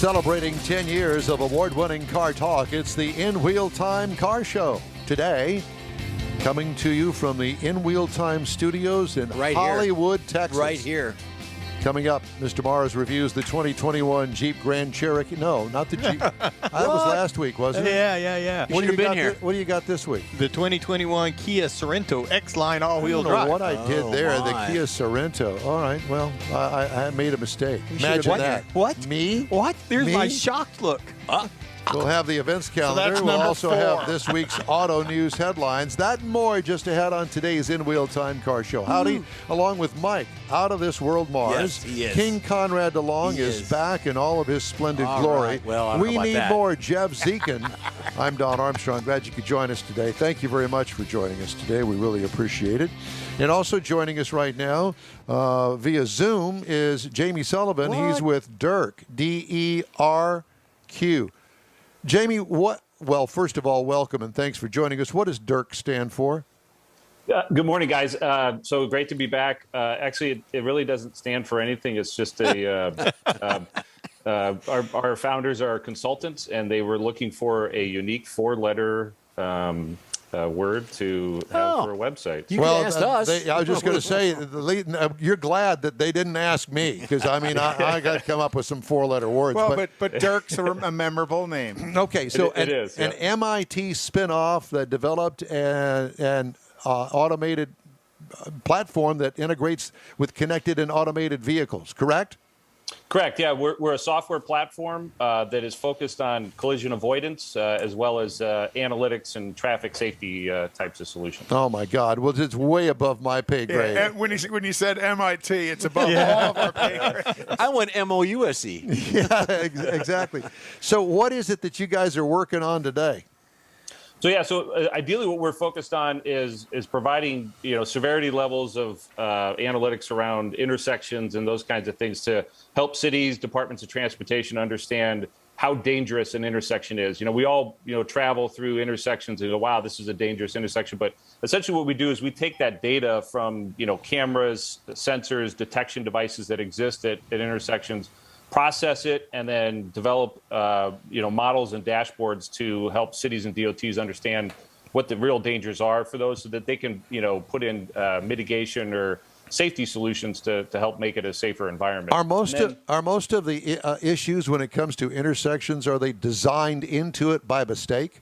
Celebrating 10 years of award-winning car talk, it's the In Wheel Time Car Show. Today, coming to you from the In Wheel Time studios in Hollywood, Texas. Right here. Coming up, Mr. Mars reviews the 2021 Jeep Grand Cherokee. No, not the Jeep. That was last week, wasn't it? Yeah. What do you got here? What do you got this week? The 2021 Kia Sorento X-Line all-wheel drive. I don't know what I did there. The Kia Sorento. All right. Well, I made a mistake. Imagine that. What? Me? What? There's Me? my shocked look. We'll have the events calendar. We'll also have this week's auto news headlines. That and more just ahead on today's In Wheel Time Car Show. Howdy, along with Mike, out of this world Mars. Yes, he is. King Conrad DeLong is back in all of his splendid glory. Right. Well, I don't we know about need that. more Jeb Zekin. I'm Don Armstrong. Glad you could join us today. Thank you very much for joining us today. We really appreciate it. And also joining us right now via Zoom is Jamie Sullivan. What? He's with DERQ, D-E-R-Q. Jamie, well, first of all, welcome and thanks for joining us. What does DERQ stand for? Good morning, guys. So great to be back. Actually, it really doesn't stand for anything. It's just our founders are consultants, and they were looking for a unique four-letter word to have for a website. You can ask us. I was just going to say, you're glad that they didn't ask me, because, I mean, I got to come up with some four-letter words. Well, but DERQ's a memorable name. Okay, so it is, an MIT spinoff that developed an automated platform that integrates with connected and automated vehicles, correct? Correct. Yeah, we're a software platform that is focused on collision avoidance as well as analytics and traffic safety types of solutions. Oh my God! Well, it's way above my pay grade. Yeah, and when you said MIT, it's above all of our pay grade. I went MOUSE. Yeah, exactly. So, what is it that you guys are working on today? So ideally what we're focused on is providing, severity levels of analytics around intersections and those kinds of things to help cities, departments of transportation understand how dangerous an intersection is. We all, travel through intersections and go, wow, this is a dangerous intersection. But essentially what we do is we take that data from, cameras, sensors, detection devices that exist at intersections, process it, and then develop, models and dashboards to help cities and DOTs understand what the real dangers are for those, so that they can, put in mitigation or safety solutions to help make it a safer environment. Are most of the issues when it comes to intersections, are they designed into it by mistake?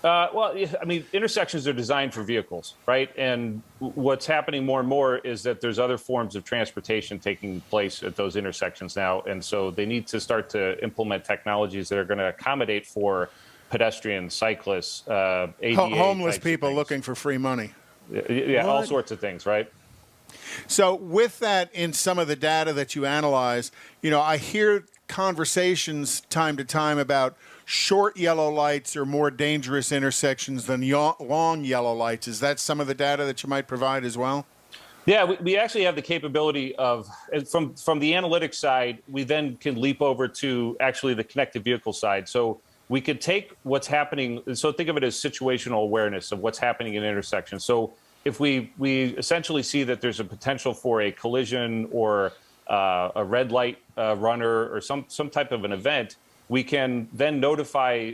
Well, I mean, intersections are designed for vehicles, right? And what's happening more and more is that there's other forms of transportation taking place at those intersections now. And so they need to start to implement technologies that are going to accommodate for pedestrians, cyclists, ADA homeless people looking for free money. Yeah, all sorts of things, right? So with that, in some of the data that you analyze, I hear conversations time to time about short yellow lights are more dangerous intersections than long yellow lights. Is that some of the data that you might provide as well? Yeah, we actually have the capability of, from the analytics side, we then can leap over to actually the connected vehicle side. So we could take what's happening. So think of it as situational awareness of what's happening in intersections. So if we essentially see that there's a potential for a collision or a red light runner or some type of an event, we can then notify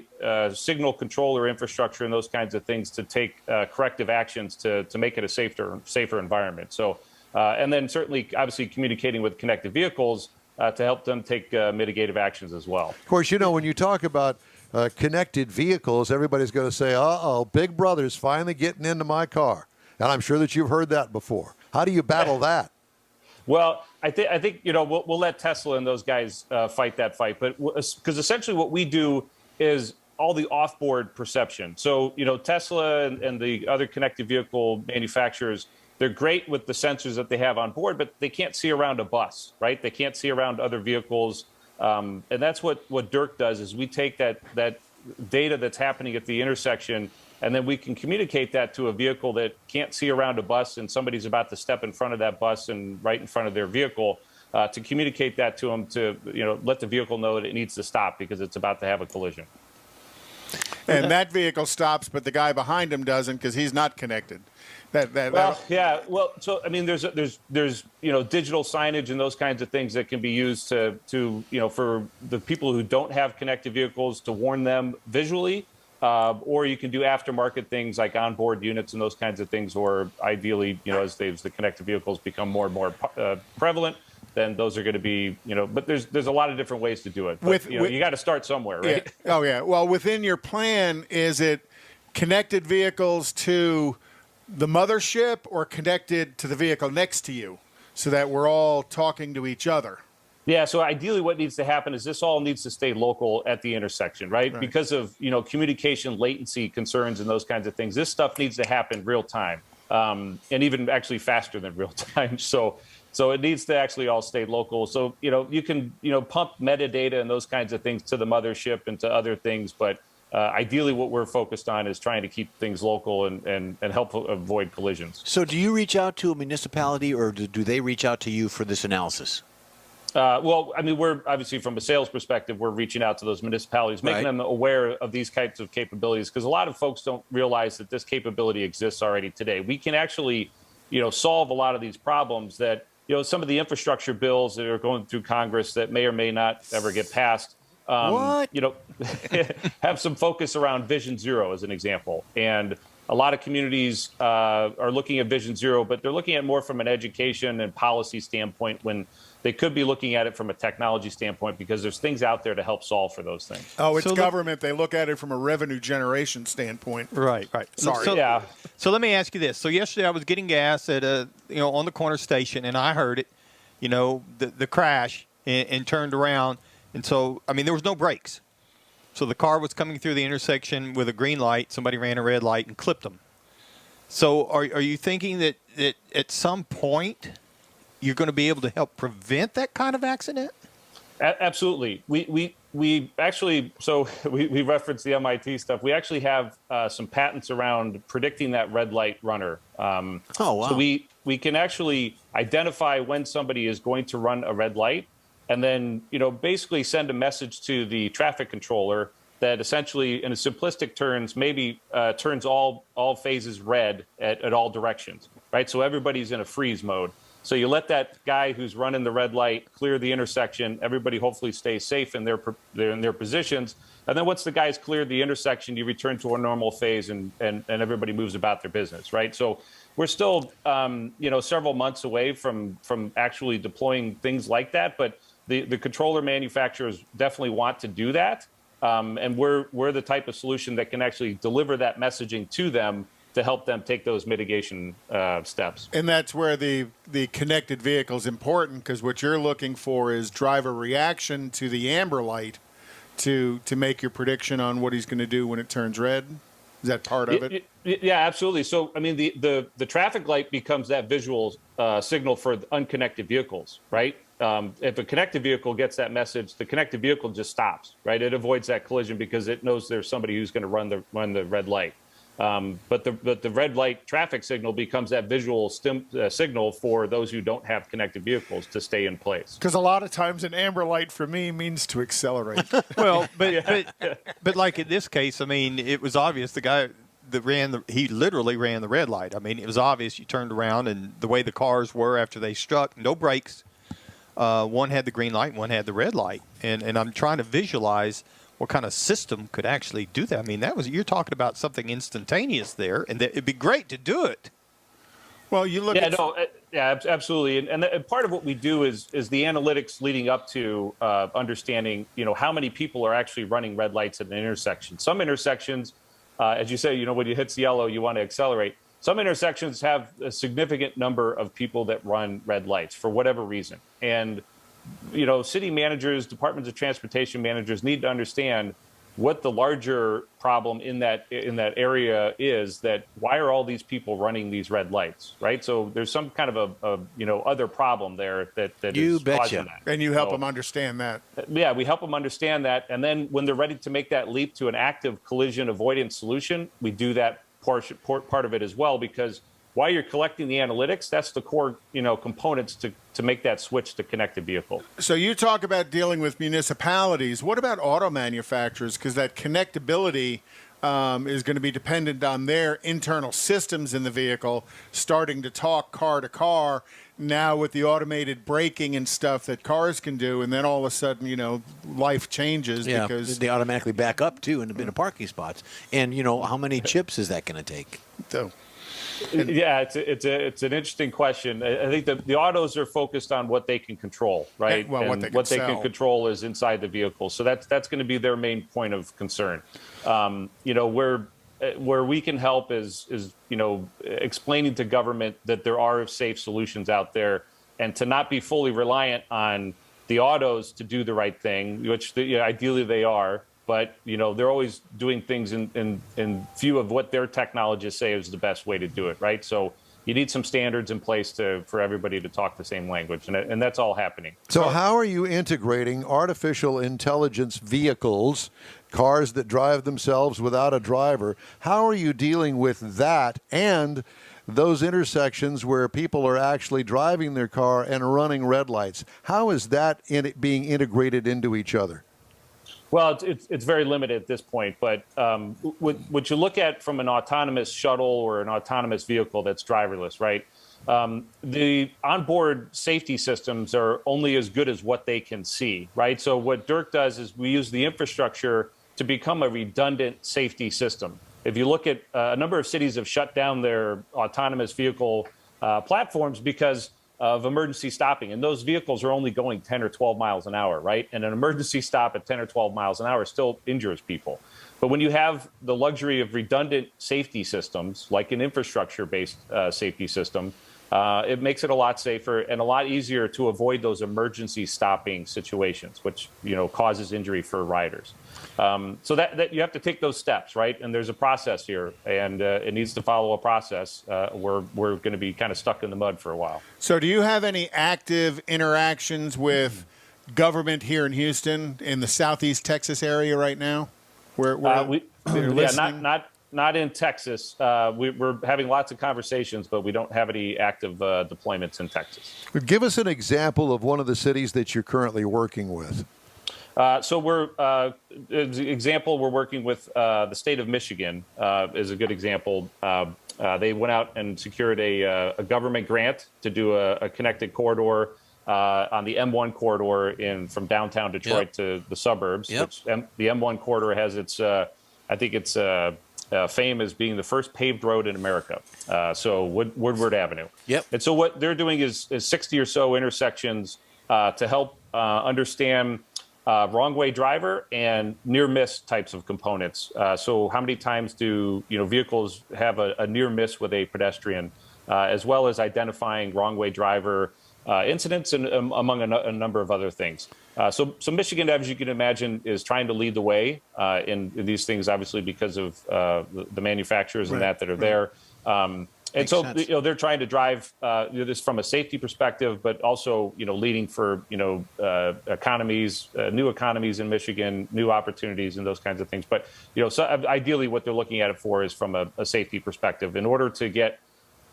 signal controller infrastructure and those kinds of things to take corrective actions to make it a safer environment. So, and then certainly, obviously, communicating with connected vehicles to help them take mitigative actions as well. Of course, when you talk about connected vehicles, everybody's going to say, uh-oh, Big Brother's finally getting into my car. And I'm sure that you've heard that before. How do you battle that? Well, I think we'll let Tesla and those guys fight that fight, but because essentially what we do is all the off-board perception. So Tesla and the other connected vehicle manufacturers, they're great with the sensors that they have on board, but they can't see around a bus, right? They can't see around other vehicles, and that's what DERQ does. Is we take that data that's happening at the intersection, and then we can communicate that to a vehicle that can't see around a bus and somebody's about to step in front of that bus and right in front of their vehicle, to communicate that to them to let the vehicle know that it needs to stop because it's about to have a collision. and that vehicle stops, but the guy behind him doesn't because he's not connected. Well, so I mean, there's digital signage and those kinds of things that can be used to for the people who don't have connected vehicles to warn them visually, or you can do aftermarket things like onboard units and those kinds of things. Or ideally, as the connected vehicles become more and more prevalent, then those are going to be But there's a lot of different ways to do it. But, you got to start somewhere, right? Yeah. Oh yeah. Well, within your plan, is it connected vehicles to the mothership or connected to the vehicle next to you so that we're all talking to each other? Yeah, so ideally what needs to happen is this all needs to stay local at the intersection, right? Because of, communication latency concerns and those kinds of things. This stuff needs to happen real time, and even actually faster than real time. So it needs to actually all stay local. So, you can, pump metadata and those kinds of things to the mothership and to other things, but ideally, what we're focused on is trying to keep things local and help avoid collisions. So do you reach out to a municipality, or do they reach out to you for this analysis? Well, I mean, we're obviously from a sales perspective, we're reaching out to those municipalities, making them aware of these types of capabilities, because a lot of folks don't realize that this capability exists already today. We can actually, solve a lot of these problems that, some of the infrastructure bills that are going through Congress that may or may not ever get passed. Have some focus around Vision Zero as an example. And a lot of communities are looking at Vision Zero, but they're looking at more from an education and policy standpoint when they could be looking at it from a technology standpoint, because there's things out there to help solve for those things. Oh, it's government. They look at it from a revenue generation standpoint. Right. Sorry. So let me ask you this. So yesterday I was getting gas at on the corner station, and I heard it, the crash, and turned around. And so, I mean, there was no brakes. So the car was coming through the intersection with a green light. Somebody ran a red light and clipped them. So are you thinking that at some point you're going to be able to help prevent that kind of accident? Absolutely. We actually, so we referenced the MIT stuff. We actually have some patents around predicting that red light runner. Oh, wow. So we can actually identify when somebody is going to run a red light, and then, basically send a message to the traffic controller that essentially, in a simplistic terms, maybe turns all phases red at all directions, right? So everybody's in a freeze mode. So you let that guy who's running the red light clear the intersection. Everybody hopefully stays safe in their positions. And then once the guy's cleared the intersection, you return to a normal phase and everybody moves about their business, right? So we're still, several months away from actually deploying things like that. But the controller manufacturers definitely want to do that. And we're the type of solution that can actually deliver that messaging to them to help them take those mitigation steps. And that's where the connected vehicle is important, because what you're looking for is driver reaction to the amber light to make your prediction on what he's going to do when it turns red. Is that part of it? Yeah, absolutely. So, I mean, the traffic light becomes that visual signal for unconnected vehicles, right? If a connected vehicle gets that message, the connected vehicle just stops, right? It avoids that collision because it knows there's somebody who's going to run the red light. But the red light traffic signal becomes that visual signal for those who don't have connected vehicles to stay in place. Because a lot of times an amber light for me means to accelerate. Well, but like in this case, I mean, it was obvious the guy that he literally ran the red light. I mean, it was obvious. You turned around, and the way the cars were after they struck, no brakes. One had the green light, one had the red light, and I'm trying to visualize what kind of system could actually do that. I mean, you're talking about something instantaneous there, and it'd be great to do it. Well, you look absolutely. And part of what we do is the analytics leading up to understanding, how many people are actually running red lights at an intersection. Some intersections, as you say, when it hits yellow, you want to accelerate. Some intersections have a significant number of people that run red lights for whatever reason. And city managers, departments of transportation managers need to understand what the larger problem in that area is. That why are all these people running these red lights, right? So there's some kind of a other problem there that is causing that. And you help them understand that. Yeah, we help them understand that, and then when they're ready to make that leap to an active collision avoidance solution, we do that part of it as well, because while you're collecting the analytics, that's the core, components to make that switch to connected vehicle. So you talk about dealing with municipalities. What about auto manufacturers? Because that connectability is going to be dependent on their internal systems in the vehicle starting to talk car to car. Now with the automated braking and stuff that cars can do, and then all of a sudden, life changes because they automatically back up too in the parking spots. And how many chips is that going to take? So, yeah, it's an interesting question. I think the autos are focused on what they can control, right? Well, and what they can control is inside the vehicle. So that's going to be their main point of concern. Where we can help is explaining to government that there are safe solutions out there, and to not be fully reliant on the autos to do the right thing, which ideally they are. But they're always doing things in view of what their technologists say is the best way to do it, right? So you need some standards in place for everybody to talk the same language, and that's all happening. So how are you integrating artificial intelligence vehicles, cars that drive themselves without a driver? How are you dealing with that and those intersections where people are actually driving their car and running red lights? How is that being integrated into each other? Well, it's very limited at this point, but what you look at from an autonomous shuttle or an autonomous vehicle that's driverless, right? The onboard safety systems are only as good as what they can see, right? So what DERQ does is we use the infrastructure to become a redundant safety system. If you look at a number of cities have shut down their autonomous vehicle platforms because of emergency stopping. And those vehicles are only going 10 or 12 miles an hour, right? And an emergency stop at 10 or 12 miles an hour still injures people. But when you have the luxury of redundant safety systems, like an infrastructure-based safety system, it makes it a lot safer and a lot easier to avoid those emergency stopping situations, which causes injury for riders. So that you have to take those steps, right? And there's a process here, and it needs to follow a process. We're going to be kind of stuck in the mud for a while. So do you have any active interactions with government here in Houston, in the Southeast Texas area right now? Where they're listening? Not in Texas. We're having lots of conversations, but we don't have any active deployments in Texas. Give us an example of one of the cities that you're currently working with. So we're working with the state of Michigan is a good example. They went out and secured a government grant to do a connected corridor on the M1 corridor from downtown Detroit to the suburbs. Which, the M1 corridor has its, I think it's fame as being the first paved road in America. So Woodward Avenue. Yep. And so what they're doing is 60 or so intersections to help understand wrong way driver and near miss types of components. So how many times do vehicles have a near miss with a pedestrian, as well as identifying wrong way driver incidents and among a number of other things. So Michigan, as you can imagine, is trying to lead the way in these things, obviously because of the manufacturers and that are there. And so they're trying to drive this from a safety perspective, but also leading for economies, new economies in Michigan, new opportunities, and those kinds of things. But so ideally, what they're looking at it for is from a safety perspective. In order to get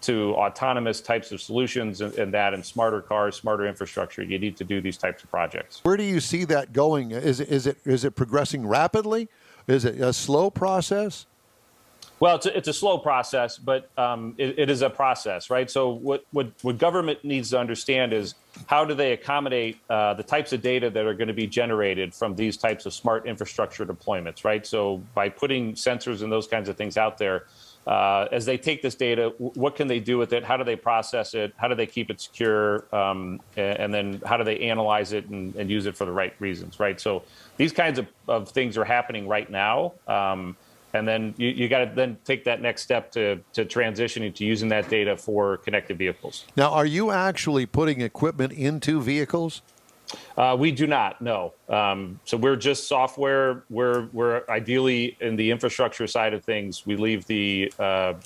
to autonomous types of solutions and smarter cars, smarter infrastructure, you need to do these types of projects. Where do you see that going? Is it progressing rapidly? Is it a slow process? Well, it's a slow process, but it is a process, right? So what government needs to understand is how do they accommodate the types of data that are going to be generated from these types of smart infrastructure deployments, right? So by putting sensors and those kinds of things out there, as they take this data, what can they do with it? How do they process it? How do they keep it secure? And then how do they analyze it and use it for the right reasons, right? So these kinds of things are happening right now. And then you got to then take that next step to transitioning to using that data for connected vehicles. Now, are you actually putting equipment into vehicles? We do not, no. So we're just software. We're ideally in the infrastructure side of things. We leave the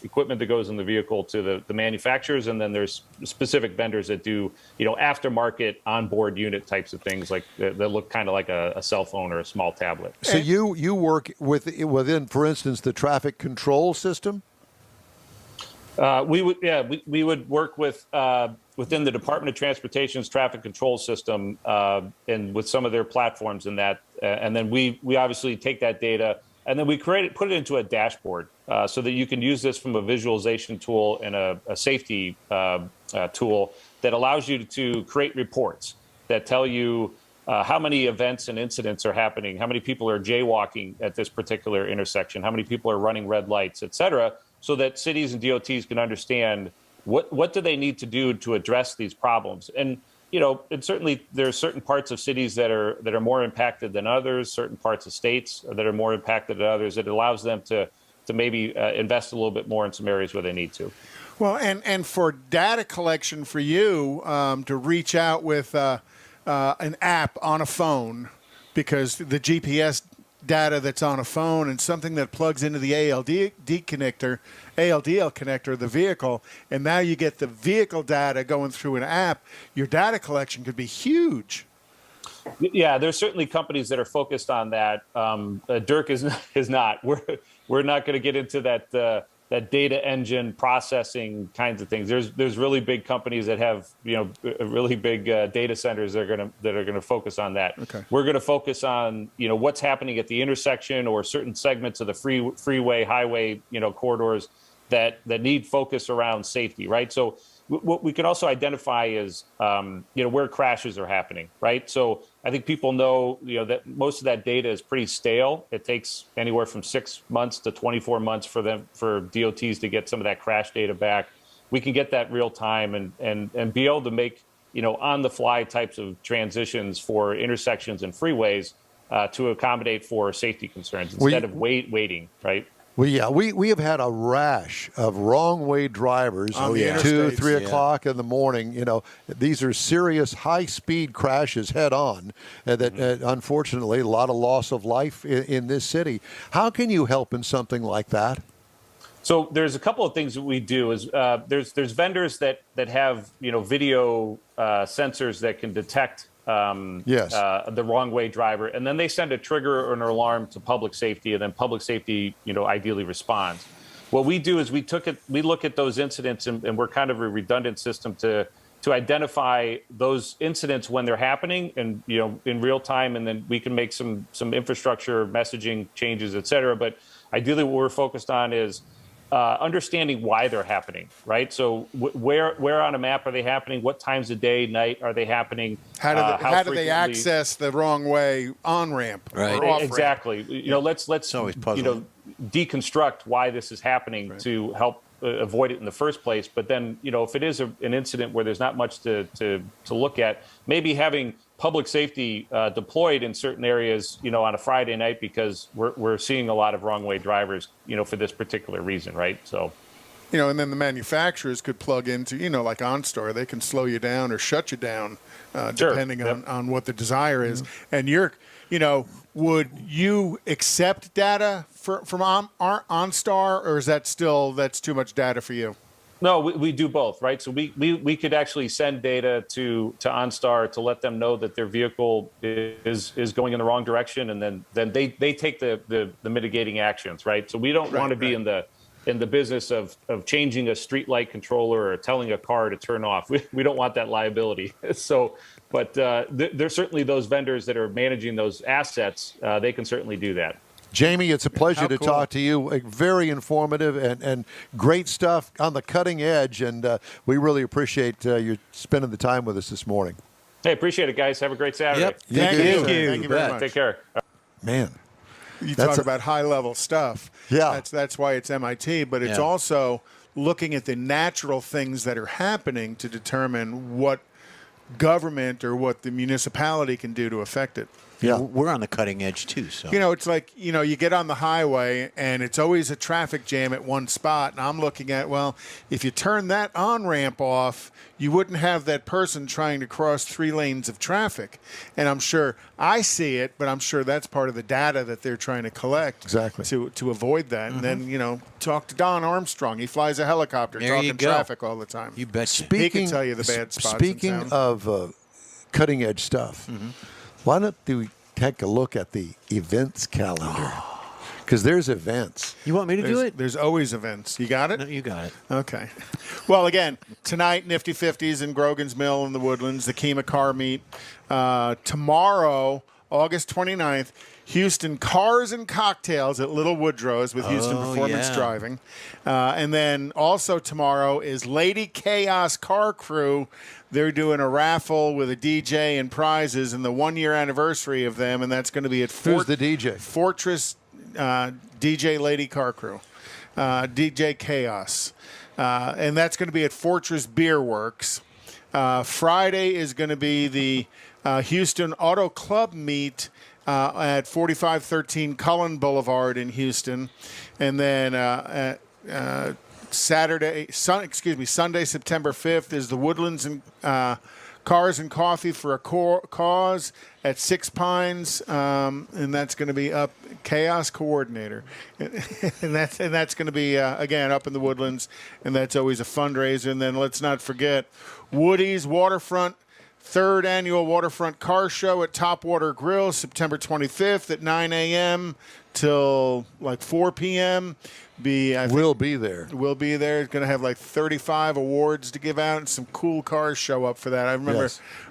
equipment that goes in the vehicle to the manufacturers, and then there's specific vendors that do aftermarket onboard unit types of things like that look kind of like a cell phone or a small tablet. So you work within, for instance, the traffic control system? We would work with within the Department of Transportation's traffic control system and with some of their platforms in that, and then we obviously take that data And then we put it into a dashboard so that you can use this from a visualization tool and a safety tool that allows you to create reports that tell you how many events and incidents are happening, how many people are jaywalking at this particular intersection, how many people are running red lights, et cetera, so that cities and DOTs can understand what do they need to do to address these problems. And and certainly there are certain parts of cities that are more impacted than others, certain parts of states that are more impacted than others. It allows them to maybe invest a little bit more in some areas where they need to. Well, and for data collection for you to reach out with an app on a phone, because the GPS data that's on a phone and something that plugs into the ALDL connector of the vehicle, and now you get the vehicle data going through an app, your data collection could be huge. Yeah, there's certainly companies that are focused on that. DERQ is not. We're not going to get into that data engine processing kinds of things. There's really big companies that have really big data centers that are going to focus on that. Okay. We're going to focus on what's happening at the intersection or certain segments of the freeway, highway corridors that need focus around safety, right? So what we can also identify is where crashes are happening, right? So I think people know that most of that data is pretty stale. It takes anywhere from 6 months to 24 months for DOTs to get some of that crash data back. We can get that real time and be able to make on the fly types of transitions for intersections and freeways to accommodate for safety concerns instead of waiting, right? Well, yeah, we have had a rash of wrong-way drivers On the 2, interstates. 3 o'clock in the morning. These are serious high-speed crashes head-on, and that unfortunately a lot of loss of life in this city. How can you help in something like that? So there's a couple of things that we do. Is there's vendors that have video sensors that can detect the wrong way driver, and then they send a trigger or an alarm to public safety, and then public safety ideally responds. What we do is we look at those incidents, and we're kind of a redundant system to identify those incidents when they're happening and in real time, and then we can make some infrastructure messaging changes, et cetera. But ideally what we're focused on is understanding why they're happening, right? So where on a map are they happening? What times of day, night are they happening? How do they access the wrong way on ramp? Right. Or off Exactly. ramp? Let's always puzzling. deconstruct why this is happening to help avoid it in the first place. But then if it is an incident where there's not much to look at, maybe having public safety deployed in certain areas, on a Friday night, because we're seeing a lot of wrong way drivers, for this particular reason, right? So, and then the manufacturers could plug into, like OnStar, they can slow you down or shut you down, depending on what the desire is. And would you accept data from OnStar, or is that's too much data for you? No, we do both, right? So we could actually send data to OnStar to let them know that their vehicle is going in the wrong direction, and then they take the mitigating actions, right? So we don't want to be in the business of changing a street light controller or telling a car to turn off. We don't want that liability. So, but there's certainly those vendors that are managing those assets. They can certainly do that. Jamie, it's a pleasure to cool. talk to you. Very informative and great stuff on the cutting edge, and we really appreciate you spending the time with us this morning. Hey, appreciate it, guys. Have a great Saturday. Yep. Thank you. Thank you very Bet. much. Take care. Man. You That's talk about high-level stuff. Yeah. That's why it's MIT, but it's also looking at the natural things that are happening to determine what government or what the municipality can do to affect it. Yeah. We're on the cutting edge too. So It's like, you get on the highway and it's always a traffic jam at one spot. And I'm looking at, if you turn that on-ramp off, you wouldn't have that person trying to cross 3 lanes of traffic. And I'm sure I see it, but I'm sure that's part of the data that they're trying to collect Exactly. to avoid that. And then, talk to Don Armstrong. He flies a helicopter There you talking go. traffic all the time. you bet. He can tell you the bad spots in Speaking town. of cutting edge stuff, why don't we take a look at the events calendar? Because there's events. You want me to do it? There's always events. You got it? No, you got it. Okay. Well, again, tonight, Nifty 50s in Grogan's Mill in the Woodlands, the Kima Car Meet. Tomorrow, August 29th, Houston Cars and Cocktails at Little Woodrow's with Houston Performance Driving. And then also tomorrow is Lady Chaos Car Crew. They're doing a raffle with a DJ and prizes and the 1-year anniversary of them, and that's going to be at Who's the DJ? Fortress DJ Lady Car Crew, DJ Chaos. And that's going to be at Fortress Beer Works. Friday is going to be the Houston Auto Club meet at 4513 Cullen Boulevard in Houston. And then Sunday, September 5th is the Woodlands and Cars and Coffee for a Cause at Six Pines, and that's going to be up Chaos Coordinator, and that's going to be again up in the Woodlands, and that's always a fundraiser. And then let's not forget Woody's Waterfront. 3rd Annual Waterfront Car Show at Topwater Grill, September 25th at 9 a.m. till like 4 p.m. We'll be there. We'll be there. It's going to have like 35 awards to give out, and some cool cars show up for that. I remember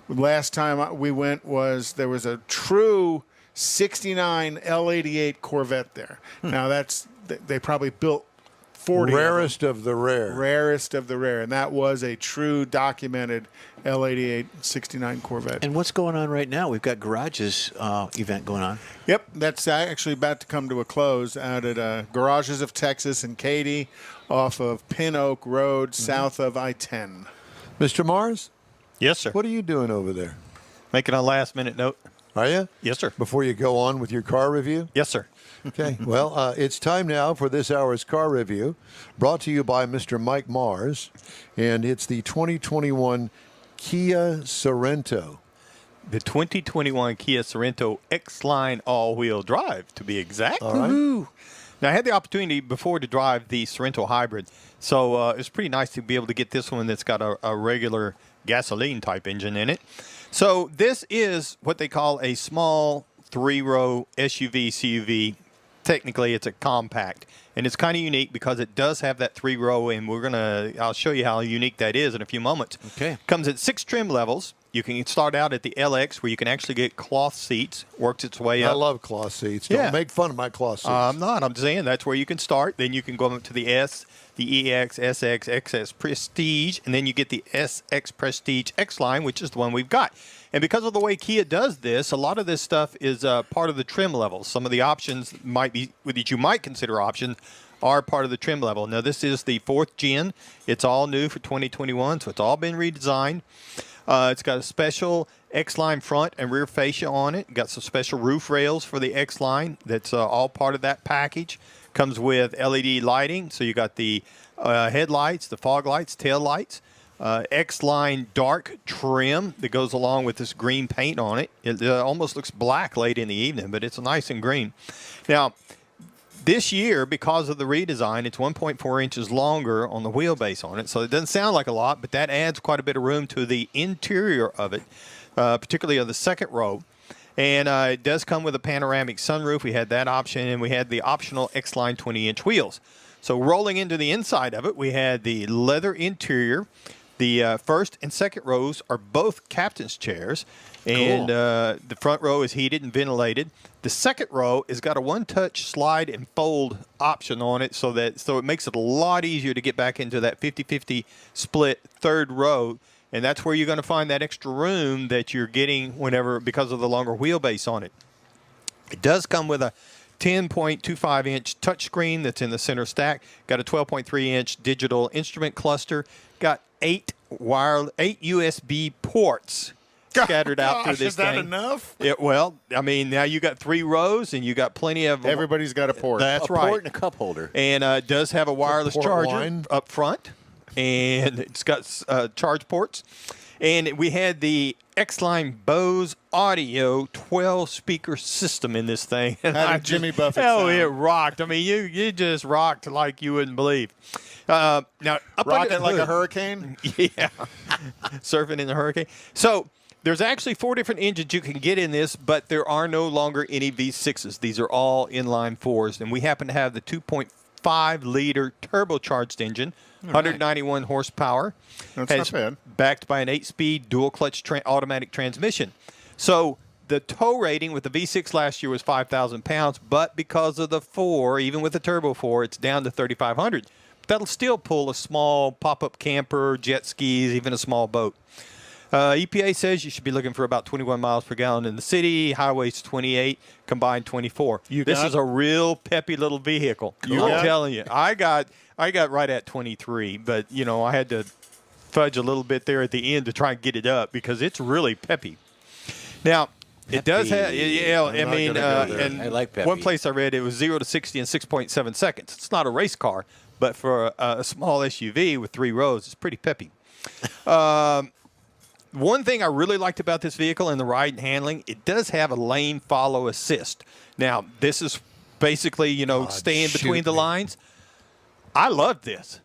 last time we went there was a true 69 L88 Corvette there. Now they probably built 40 rarest of the rare. Rarest of the rare. And that was a true documented L88 69 Corvette. And what's going on right now? We've got Garages event going on. Yep, that's actually about to come to a close out at Garages of Texas in Katy off of Pin Oak Road, south of I-10. Mr. Mars? Yes, sir. What are you doing over there? Making a last-minute note. Are you? Yes, sir. Before you go on with your car review? Yes, sir. Okay. Well, it's time now for this hour's car review, brought to you by Mr. Mike Mars, and it's the 2021 Kia Sorento. The 2021 Kia Sorento X-Line all-wheel drive, to be exact. All right. Woo-hoo. Now, I had the opportunity before to drive the Sorento Hybrid, so it's pretty nice to be able to get this one that's got a regular gasoline-type engine in it. So this is what they call a small 3-row SUV CUV. Technically, it's a compact, and it's kind of unique because it does have that 3-row, and I'll show you how unique that is in a few moments. Okay. Comes at 6 trim levels. You can start out at the LX, where you can actually get cloth seats. Works its way up. I love cloth seats. Don't make fun of my cloth seats. I'm not. I'm saying that's where you can start. Then you can go up to the S, the EX, SX, XS Prestige, and then you get the SX Prestige X-Line, which is the one we've got. And because of the way Kia does this, a lot of this stuff is part of the trim levels. Some of the options that you might consider options are part of the trim level. Now, this is the 4th gen. It's all new for 2021, so it's all been redesigned. It's got a special X-Line front and rear fascia on it. Got some special roof rails for the X-Line. That's all part of that package. Comes with LED lighting, so you got the headlights, the fog lights, tail lights. X-Line dark trim that goes along with this green paint on it. It almost looks black late in the evening, but it's nice and green. Now, this year, because of the redesign, it's 1.4 inches longer on the wheelbase on it, so it doesn't sound like a lot, but that adds quite a bit of room to the interior of it, particularly on the second row. And it does come with a panoramic sunroof. We had that option, and we had the optional X-Line 20-inch wheels. So rolling into the inside of it, we had the leather interior. The first and second rows are both captain's chairs, and the front row is heated and ventilated. The second row has got a one-touch slide and fold option on it, so it makes it a lot easier to get back into that 50-50 split third row, and that's where you're going to find that extra room that you're getting because of the longer wheelbase on it. It does come with a 10.25-inch touchscreen that's in the center stack. Got a 12.3-inch digital instrument cluster. Got 8 USB ports scattered out through this is that thing. enough? Well, I mean, now you got 3 rows, and you got plenty of. Everybody's got a port. That's a right. port and a cup holder. And it does have a wireless port charger line. up front, and it's got charge ports. And we had the X-Line Bose Audio 12-speaker system in this thing. How did Jimmy Buffett Oh, sound? it rocked. I mean, you just rocked like you wouldn't believe. Now, up Rock under it the like a hood- hurricane? Yeah, surfing in the hurricane. So there's actually 4 different engines you can get in this, but there are no longer any V6s. These are all inline 4s, and we happen to have the 2.5-liter turbocharged engine, 191 horsepower. That's not bad. Backed by an 8-speed dual-clutch automatic transmission. So the tow rating with the V6 last year was 5,000 pounds, but because of the 4, even with the Turbo 4, it's down to 3,500. That'll still pull a small pop-up camper, jet skis, even a small boat. EPA says you should be looking for about 21 miles per gallon in the city, highways 28, combined 24. This is a real peppy little vehicle. I'm telling you. I got right at 23, but, you know, I had to fudge a little bit there at the end to try and get it up because it's really peppy. Now, it does have, I mean, and I like peppy. One place I read it was 0 to 60 in 6.7 seconds. It's not a race car, but for a small SUV with 3 rows, it's pretty peppy. One thing I really liked about this vehicle and the ride and handling, it does have a lane follow assist. Now, this is basically, you know, staying between the lines. I loved this.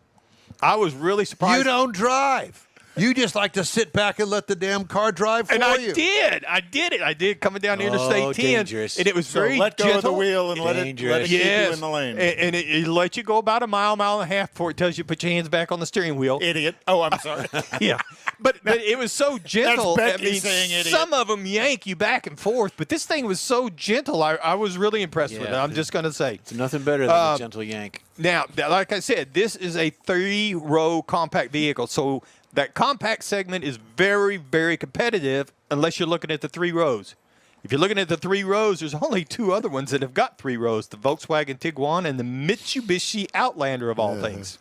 I was really surprised. You don't drive. You just like to sit back and let the damn car drive for you. And I did. I did it. I did coming down Interstate 10. Dangerous. And it was very let go gentle. of the wheel and let it keep you in the lane. And it let you go about a mile and a half before it tells you to put your hands back on the steering wheel. Idiot. Oh, I'm sorry. Yeah. But it was so gentle. That's Becky I mean, saying idiot. some of them yank you back and forth, but this thing was so gentle. I was really impressed with it. I'm just going to say. It's nothing better than a gentle yank. Now, like I said, this is a 3-row compact vehicle. So that compact segment is very, very competitive unless you're looking at the 3 rows. If you're looking at the 3 rows, there's only 2 other ones that have got 3 rows, the Volkswagen Tiguan and the Mitsubishi Outlander of all things.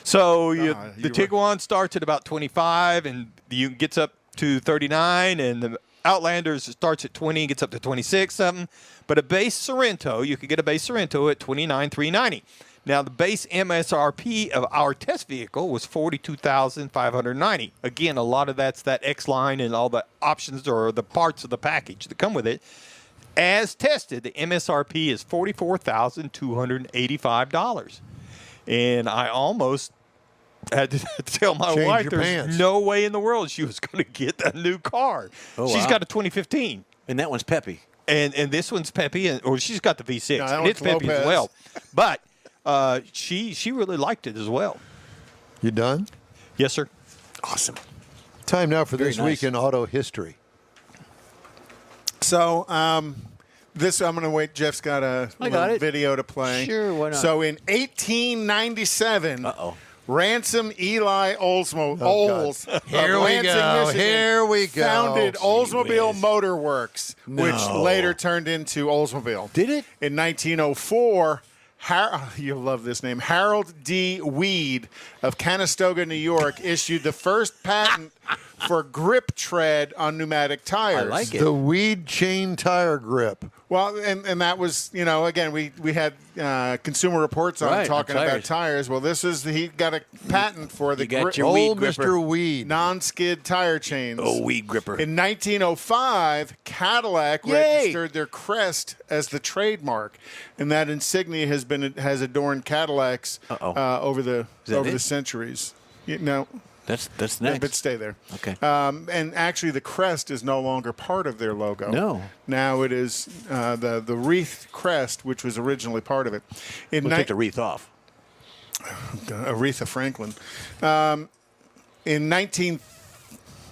So the Tiguan starts at about 25 and you gets up to 39, and the Outlander starts at 20 and gets up to 26 something. But a base Sorento, you could get a base Sorento at $29,390. Now, the base MSRP of our test vehicle was $42,590. Again, a lot of that's that X-Line and all the options or the parts of the package that come with it. As tested, the MSRP is $44,285. And I almost had to tell my Change wife your there's pants. no way in the world she was going to get a new car. Oh, She's wow. got a 2015. And that one's peppy. And this one's peppy, or she's got the V6, No, that and it's one's peppy as Lopez. well. But she really liked it as well. You done? Yes, sir. Awesome. Time now for this Very nice. week in auto history. So, this I'm going to wait. Jeff's got a I got little it. video to play. Sure, why not? So, in 1897, Ransom Eli Oldsmo. Ols of Here we Lansing, go. Michigan, Here we go. Founded Oldsmobile whiz. Motor Works, which later turned into Oldsmobile. Did it? In 1904, you'll love this name. Harold D. Weed of Conestoga, New York, issued the first patent for grip tread on pneumatic tires. I like it. The weed chain tire grip. Well, and that was, you know, again, we had Consumer Reports on Right, talking on about tires. Well, he got a patent for the You got grip, your weed Old gripper. Mr. Weed. non-skid tire chains. Oh, weed gripper. In 1905, Cadillac Yay! registered their crest as the trademark, and that insignia has adorned Cadillacs over the it? centuries. No, That's yeah, next. but stay there. Okay. And actually, the crest is no longer part of their logo. No. Now it is the wreath crest, which was originally part of it. In We'll take the wreath off. Aretha Franklin.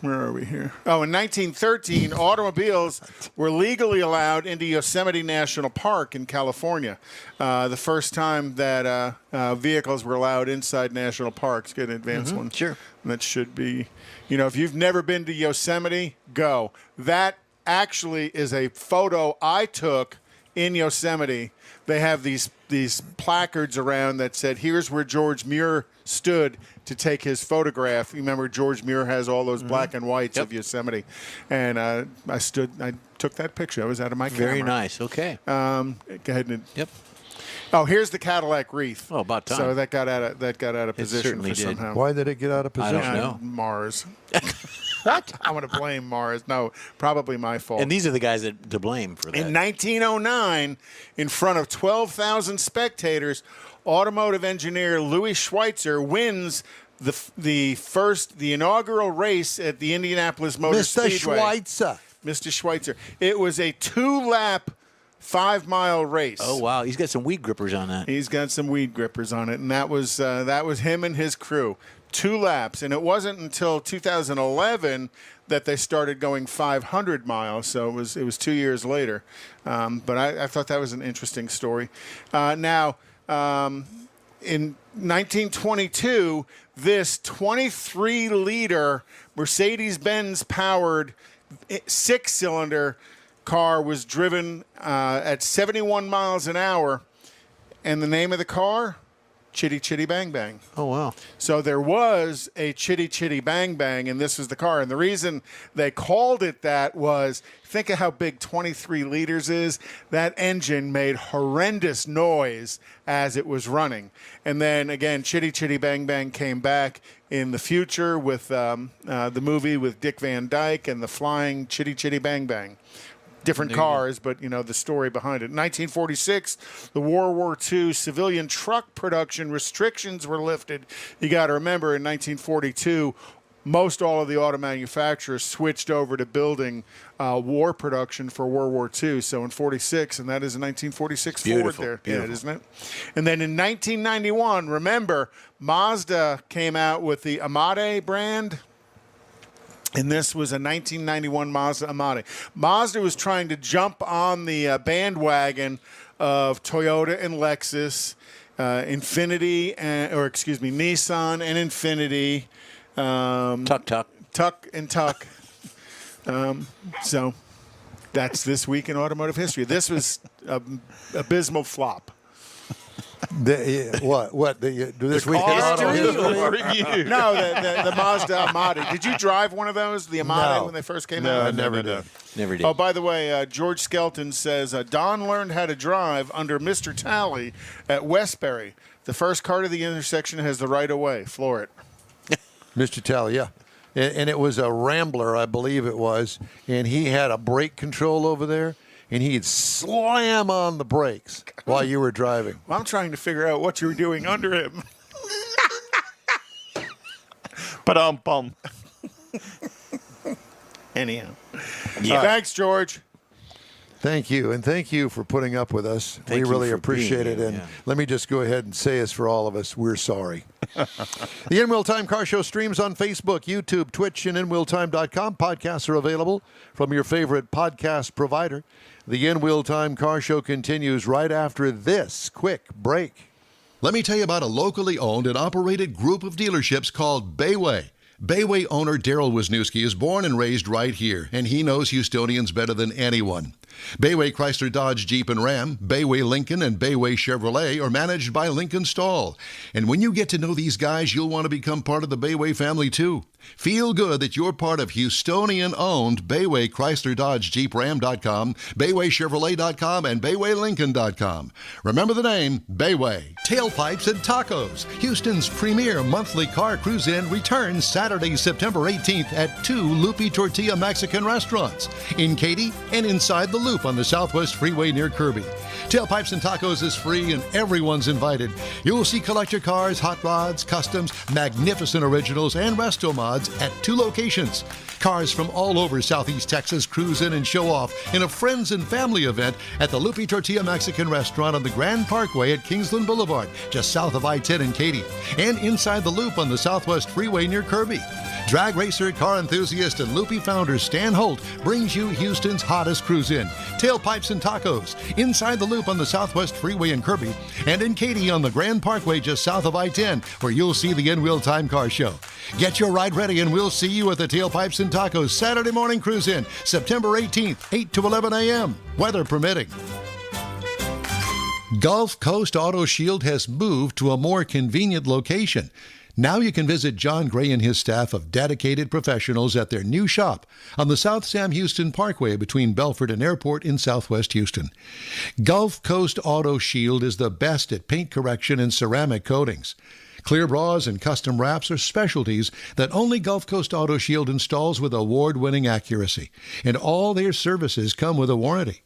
Where are we here? Oh, in 1913, automobiles were legally allowed into Yosemite National Park in California. The first time that vehicles were allowed inside national parks. Get an advanced one. Sure. And that should be, you know, if you've never been to Yosemite, go. That actually is a photo I took in Yosemite. They have these placards around that said, "Here's where George Muir stood to take his photograph." You remember George Muir has all those black and whites of Yosemite, and I took that picture. I was out of my camera. Very nice. Okay. Go ahead and. Yep. Oh, here's the Cadillac wreath. Oh, about time. So that got out of position certainly for did. somehow. Why did it get out of I position? don't know. Mars. What? I'm going to blame Mars. No, probably my fault. And these are the guys that to blame for that. In 1909, in front of 12,000 spectators, automotive engineer Louis Schweitzer wins the inaugural race at the Indianapolis Motor Mr. Speedway. Schweitzer. Mr. Schweitzer. It was a 2-lap 5-mile race. Oh, wow. He's got some weed grippers on that. He's got some weed grippers on it, and that was him and his crew. 2 laps, and it wasn't until 2011 that they started going 500 miles. So it was 2 years later. But I thought that was an interesting story. Now, in 1922, this 23-liter Mercedes-Benz powered 6-cylinder car was driven at 71 miles an hour, and the name of the car, Chitty Chitty Bang Bang. Oh, wow. So there was a Chitty Chitty Bang Bang, and this was the car. And the reason they called it that was, think of how big 23 liters is. That engine made horrendous noise as it was running. And then, again, Chitty Chitty Bang Bang came back in the future with the movie with Dick Van Dyke and the flying Chitty Chitty Bang Bang. Different cars, but, the story behind it. In 1946, the World War II civilian truck production restrictions were lifted. You got to remember, in 1942, most all of the auto manufacturers switched over to building war production for World War II. So in 46, and that is a 1946 Ford there. Beautiful. Yeah, isn't it? And then in 1991, remember, Mazda came out with the Amani brand. And this was a 1991 Mazda Amani. Mazda was trying to jump on the bandwagon of Toyota and Lexus, Nissan and Infiniti. Tuck and Tuck. So that's this week in automotive history. This was an abysmal flop. This week? No, the Mazda Amani. Did you drive one of those, the Amani, when they first came out? No, I never did. Never did. Oh, by the way, George Skelton says, Don learned how to drive under Mr. Talley at Westbury. The first car to the intersection has the right of way. Floor it. Mr. Talley, yeah. And it was a Rambler, I believe it was, and he had a brake control over there, and he'd slam on the brakes while you were driving. Well, I'm trying to figure out what you were doing under him. Ba-dum-bum. Anyhow. Yeah. Thanks, George. Thank you, and thank you for putting up with us. We really appreciate it, and let me just go ahead and say this for all of us, we're sorry. The In Wheel Time Car Show streams on Facebook, YouTube, Twitch, and InWheelTime.com. Podcasts are available from your favorite podcast provider. The In Wheel Time Car Show continues right after this quick break. Let me tell you about a locally owned and operated group of dealerships called Bayway. Bayway owner Daryl Wisniewski is born and raised right here, and he knows Houstonians better than anyone. Bayway Chrysler, Dodge, Jeep, and Ram, Bayway Lincoln, and Bayway Chevrolet are managed by Lincoln Stahl. And when you get to know these guys, you'll want to become part of the Bayway family, too. Feel good that you're part of Houstonian-owned Bayway Chrysler, Dodge, Jeep, Ram.com, BaywayChevrolet.com, and BaywayLincoln.com. Remember the name, Bayway. Tailpipes and Tacos, Houston's premier monthly car cruise-in, returns Saturday, September 18th at 2 Loopy Tortilla Mexican restaurants in Katy and inside the Loop on the Southwest Freeway near Kirby. Tailpipes and Tacos is free and everyone's invited. You'll see collector cars, hot rods, customs, magnificent originals, and resto mods at 2 locations. Cars from all over Southeast Texas cruise in and show off in a friends and family event at the Loopy Tortilla Mexican restaurant on the Grand Parkway at Kingsland Boulevard, just south of I-10 in Katy, and inside the Loop on the Southwest Freeway near Kirby. Drag racer, car enthusiast, and Loopy founder Stan Holt brings you Houston's hottest cruise-in, Tailpipes and Tacos, inside the Loop on the Southwest Freeway in Kirby, and in Katy on the Grand Parkway just south of I-10, where you'll see the In Wheel Time Car Show. Get your ride ready, and we'll see you at the Tailpipes and Tacos Saturday morning cruise-in, September 18th, 8 to 11 a.m., weather permitting. Gulf Coast Auto Shield has moved to a more convenient location. Now you can visit John Gray and his staff of dedicated professionals at their new shop on the South Sam Houston Parkway between Belford and Airport in Southwest Houston. Gulf Coast Auto Shield is the best at paint correction and ceramic coatings. Clear bras and custom wraps are specialties that only Gulf Coast Auto Shield installs with award-winning accuracy, and all their services come with a warranty.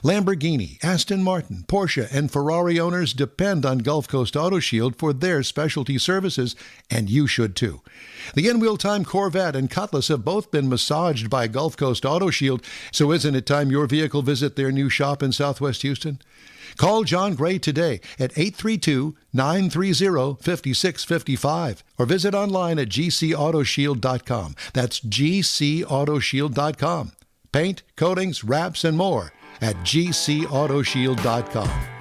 Lamborghini, Aston Martin, Porsche, and Ferrari owners depend on Gulf Coast Auto Shield for their specialty services, and you should too. The in-wheel time Corvette and Cutlass have both been massaged by Gulf Coast Auto Shield, so isn't it time your vehicle visit their new shop in Southwest Houston? Call John Gray today at 832-930-5655 or visit online at gcautoshield.com. That's gcautoshield.com. Paint, coatings, wraps, and more at gcautoshield.com.